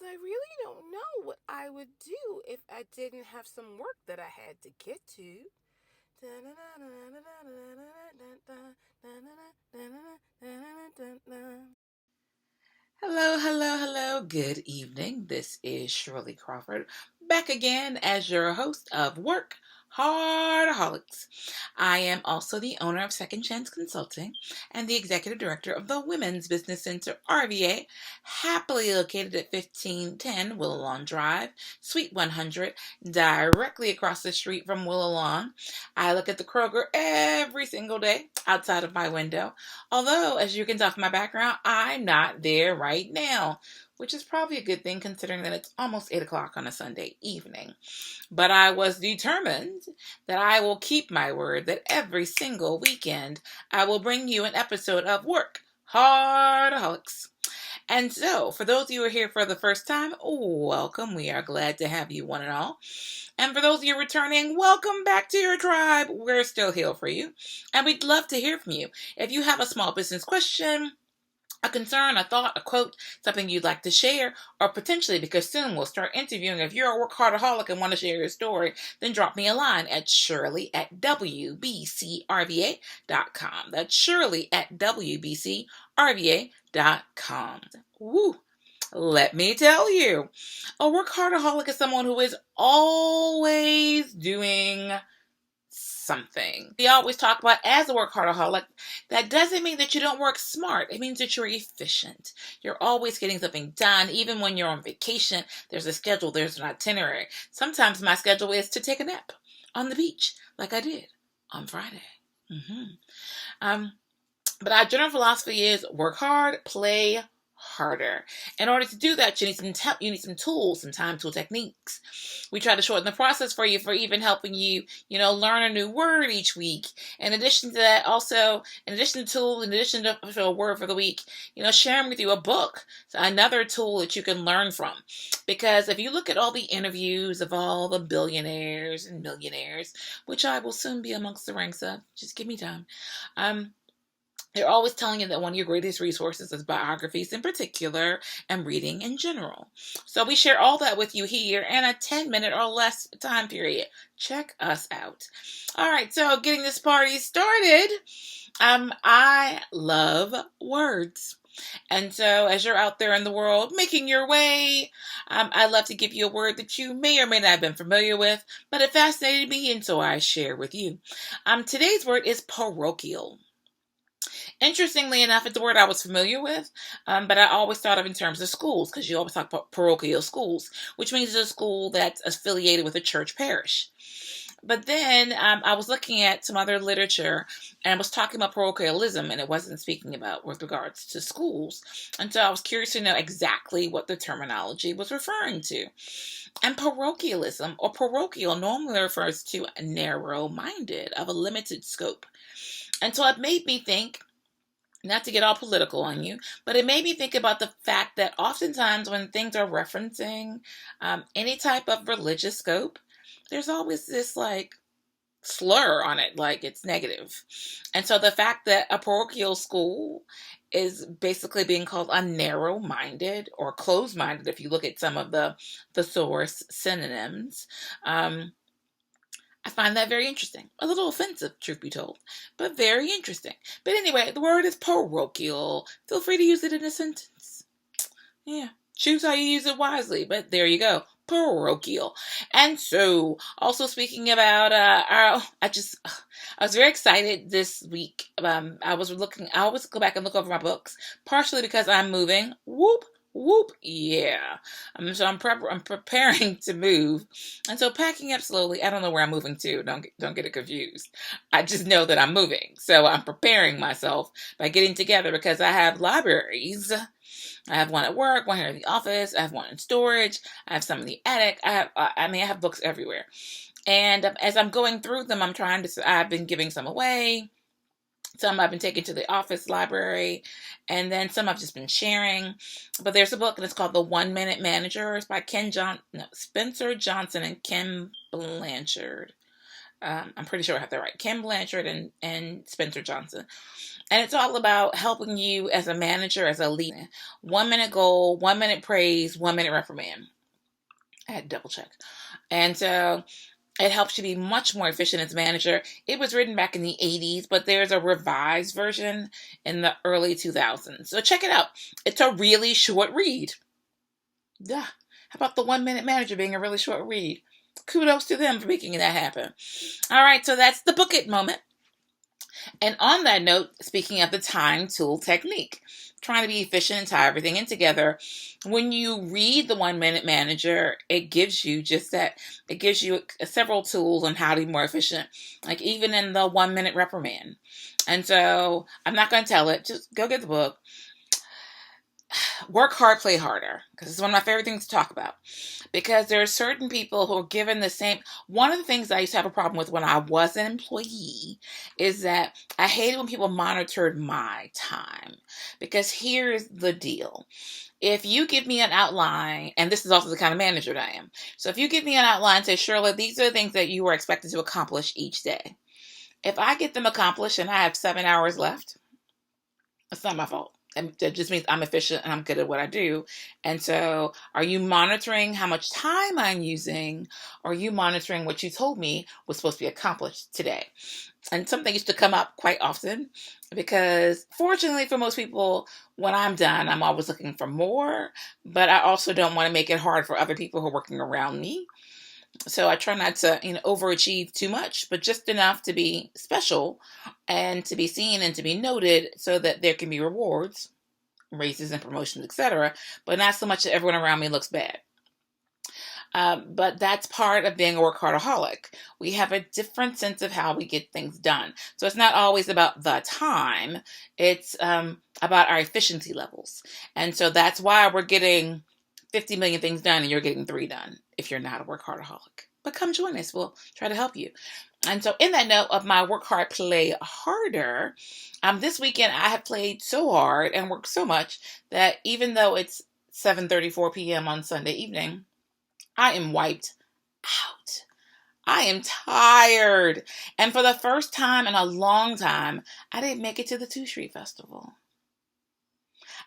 I really don't know what I would do if I didn't have some work that I had to get to. Hello, hello, hello. Good evening. This is Shirley Crawford, back again as your host of WorkHardAholics. I am also the owner of Second Chance Consulting and the executive director of the Women's Business Center RVA, happily located at 1510 Willow Lawn Drive, Suite 100, directly across the street from Willow Lawn. I look at the Kroger every single day outside of my window. Although, as you can tell from my background, I'm not there right now, which is probably a good thing considering that it's almost 8 o'clock on a Sunday evening. But I was determined that I will keep my word that every single weekend I will bring you an episode of WorkHardAholics. And so, for those of you who are here for the first time, welcome. We are glad to have you one and all. And for those of you returning, welcome back to your tribe. We're still here for you. And we'd love to hear from you. If you have a small business question, a concern, a thought, a quote, something you'd like to share, or potentially, because soon we'll start interviewing, if you're a workaholic and want to share your story, then drop me a line at shirley@wbcrva.com. That's shirley@wbcrva.com. Woo! Let me tell you, a workaholic is someone who is always doing something. We always talk about as a workaholic, that doesn't mean that you don't work smart. It means that you're efficient. You're always getting something done. Even when you're on vacation, there's a schedule, there's an itinerary. Sometimes my schedule is to take a nap on the beach, like I did on Friday. But our general philosophy is work hard, play harder. In order to do that, you need some tools, some time tool techniques. We try to shorten the process for you, for even helping you, learn a new word each week. In addition to that, also, in addition to a word for the week, sharing with you a book, another tool that you can learn from. Because if you look at all the interviews of all the billionaires and millionaires, which I will soon be amongst the ranks of, just give me time, they're always telling you that one of your greatest resources is biographies in particular and reading in general. So we share all that with you here in a 10-minute or less time period. Check us out. All right, so getting this party started, I love words. And so as you're out there in the world making your way, I'd love to give you a word that you may or may not have been familiar with, but it fascinated me, and so I share with you. Today's word is parochial. Interestingly enough, it's a word I was familiar with, but I always thought of in terms of schools, because you always talk about parochial schools, which means it's a school that's affiliated with a church parish. But then I was looking at some other literature and was talking about parochialism, and it wasn't speaking about with regards to schools. And so I was curious to know exactly what the terminology was referring to. And parochialism, or parochial, normally refers to narrow-minded, of a limited scope. And so it made me think, not to get all political on you, but it made me think about the fact that oftentimes when things are referencing any type of religious scope, there's always this slur on it, like it's negative. And so the fact that a parochial school is basically being called a narrow-minded or closed-minded, if you look at some of the thesaurus synonyms, I find that very interesting. A little offensive, truth be told, but very interesting. But anyway, the word is parochial. Feel free to use it in a sentence. Yeah, choose how you use it wisely, but there you go. Parochial. And so, also speaking about, I was very excited this week. I always go back and look over my books, partially because I'm moving. Whoop. Whoop, yeah. So I'm preparing to move, and so packing up slowly. I don't know where I'm moving to. Don't get it confused. I just know that I'm moving, so I'm preparing myself by getting together because I have libraries. I have one at work, one here in the office. I have one in storage. I have some in the attic. I have books everywhere, and as I'm going through them, I've been giving some away. Some I've been taking to the office library, and then some I've just been sharing. But there's a book, and it's called The 1 Minute Manager. It's by Spencer Johnson and Kim Blanchard. I'm pretty sure I have that right. Kim Blanchard and Spencer Johnson. And it's all about helping you as a manager, as a leader. 1 minute goal, 1 minute praise, 1 minute reprimand. I had to double check. And so it helps you be much more efficient as a manager. It was written back in the 80s, but there's a revised version in the early 2000s. So check it out. It's a really short read. Yeah. How about the 1 minute manager being a really short read? Kudos to them for making that happen. All right, so that's the book it moment. And on that note, speaking of the time tool technique, trying to be efficient and tie everything in together, when you read the 1 minute manager, it gives you just that. It gives you several tools on how to be more efficient, like even in the 1 minute reprimand. And so I'm not going to tell it. Just go get the book. Work hard, play harder, because it's one of my favorite things to talk about. Because there are certain people who are given the same. One of the things I used to have a problem with when I was an employee is that I hated when people monitored my time. Because here's the deal. If you give me an outline, and this is also the kind of manager that I am. So if you give me an outline and say, Shirley, these are the things that you were expected to accomplish each day. If I get them accomplished and I have 7 hours left, it's not my fault. And that just means I'm efficient and I'm good at what I do. And so are you monitoring how much time I'm using? Or are you monitoring what you told me was supposed to be accomplished today? And something used to come up quite often because fortunately for most people, when I'm done, I'm always looking for more. But I also don't want to make it hard for other people who are working around me. So I try not to, overachieve too much, but just enough to be special and to be seen and to be noted so that there can be rewards, raises and promotions, etc. But not so much that everyone around me looks bad. But that's part of being a workaholic. We have a different sense of how we get things done. So it's not always about the time. It's about our efficiency levels. And so that's why we're getting 50 million things done and you're getting 3 done if you're not a workaholic. But come join us. We'll try to help you. And so in that note of my work hard, play harder, this weekend I have played so hard and worked so much that even though it's 7:34 p.m. on Sunday evening, I am wiped out. I am tired. And for the first time in a long time, I didn't make it to the 2 Street Festival.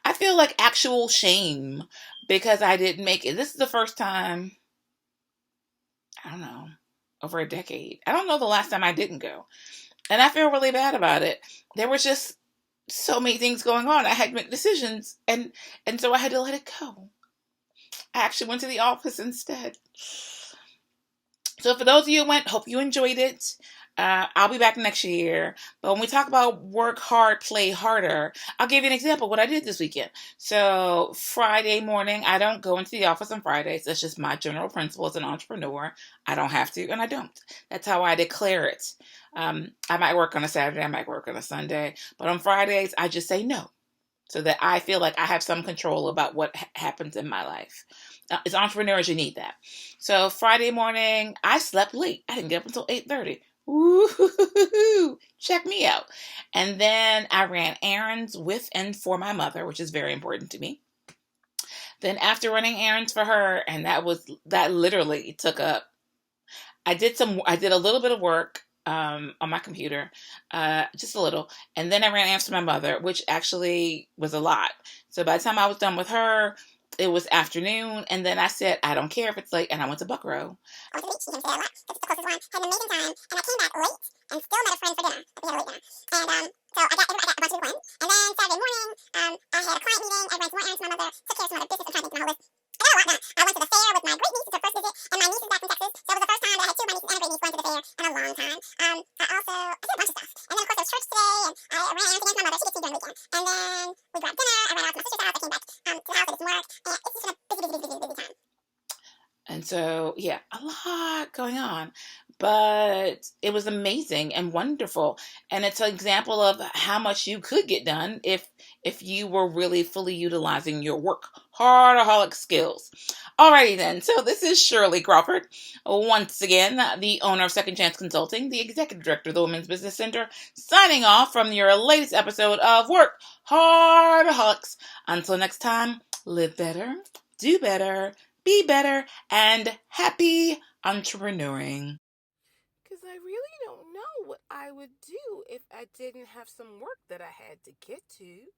I feel like actual shame because I didn't make it. This is the first time, I don't know, over a decade. I don't know the last time I didn't go. And I feel really bad about it. There was just so many things going on. I had to make decisions and so I had to let it go. I actually went to the office instead. So for those of you who went, hope you enjoyed it. I'll be back next year. But when we talk about work hard, play harder, I'll give you an example of what I did this weekend. So Friday morning, I don't go into the office on Fridays. That's just my general principle as an entrepreneur. I don't have to, and I don't. That's how I declare it. I might work on a Saturday. I might work on a Sunday. But on Fridays, I just say no, so that I feel like I have some control about what happens in my life. As entrepreneurs, you need that. So Friday morning, I slept late. I didn't get up until 8:30. Woo-hoo-hoo-hoo. Check me out. And then I ran errands with and for my mother, which is very important to me. Then after running errands for her, and that literally took up, I did a little bit of work on my computer, just a little. And then I ran errands for my mother, which actually was a lot. So by the time I was done with her, it was afternoon, and then I said, I don't care if it's late, and I went to Buckrow. I went to the beach, you can say a lot, because it's the closest one, had an amazing time, and I came back late, and still met a friend for dinner, but we had a late dinner, and so I got a bunch of people in, and then Saturday morning, I had a client meeting, I ran some more errands for my mother, took care of some other business, I'm trying to think of my whole list. I got a lot done. I went to the fair with my great niece, it's her first visit, and my niece is back from Texas, so it was the first time that I had 2 of my nieces and a great niece going to the fair in a long time. I did a bunch of stuff, and then of course there was church today, and I ran errands again for my mother, she gets to during the weekend, and then we grabbed dinner, I ran out to my sister's house, I came back to the house, I did some work, and it's just been a busy time. And so, yeah, a lot going on, but it was amazing and wonderful. And it's an example of how much you could get done if you were really fully utilizing your WorkHardAholic skills. Alrighty then. So this is Shirley Crawford, once again, the owner of Second Chance Consulting, the executive director of the Women's Business Center, signing off from your latest episode of WorkHardAholics. Until next time, live better, do better, be better, and happy entrepreneuring. Because I really I would do if I didn't have some work that I had to get to.